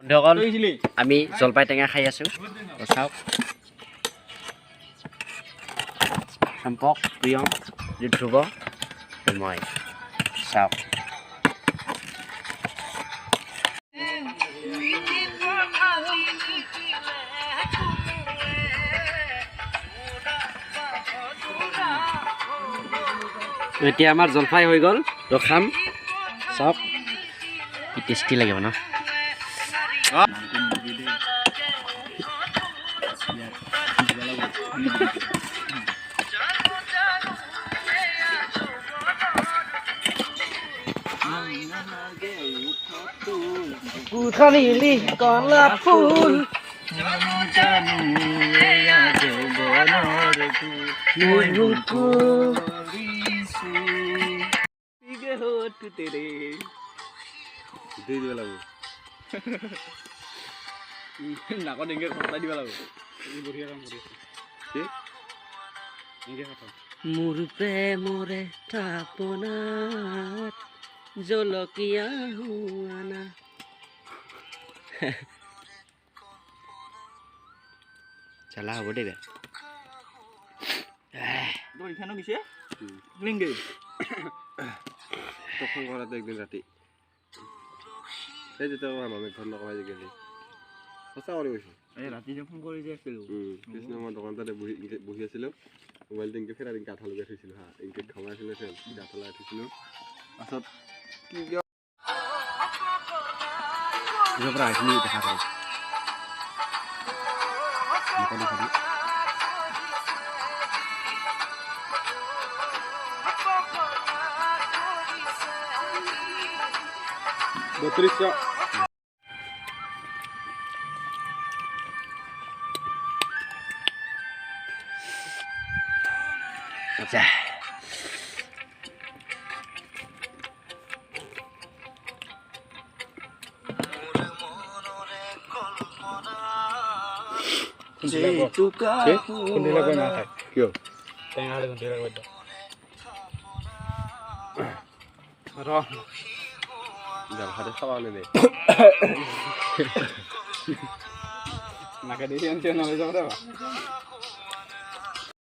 দেখোন আমি জলপাই টেঙা খাই আছো চাওক চম্পক প্ৰিয়ম ধ্ৰুৱ মই চাওক এতিয়া আমাৰ জলফাই হৈ গ'ল তো খাম চাওক কি টেষ্টি লাগিব ন কুখলিলি কলা ফুল নাকত এনেকে খটাই দিব লাগিব বঢ়িয়া কাম কৰি মোৰ প্ৰেমৰে থাপনাত জলকীয়া হুৱানা চালা হ'ব দেই এখানো কিছে লিংগে তখন ঘৰত একদিন ৰাতি এই যেটা আমি ঘৰ নকমাই যে গেলি সঁচা কৰি গৈছো এই ৰাতি যে ফোন কৰি যে আছিলো কৃষ্ণ মই দোকানতে বহি আছিলো মোবাইল টিংকে ফেৰা টিংকে আঠা লগাই থৈছিলো হা ইনকে খামাই আছিলে ফেল আঠা লগাই থৈছিলো পাছত কি জবৰা আইনি দেখা পাই Nutricio. Ya. Kundila ko na kay. Kyo. Tengah ada kundila ko ito. Aro. Jangan ada sawan ini. Maka dia yang channel itu berapa?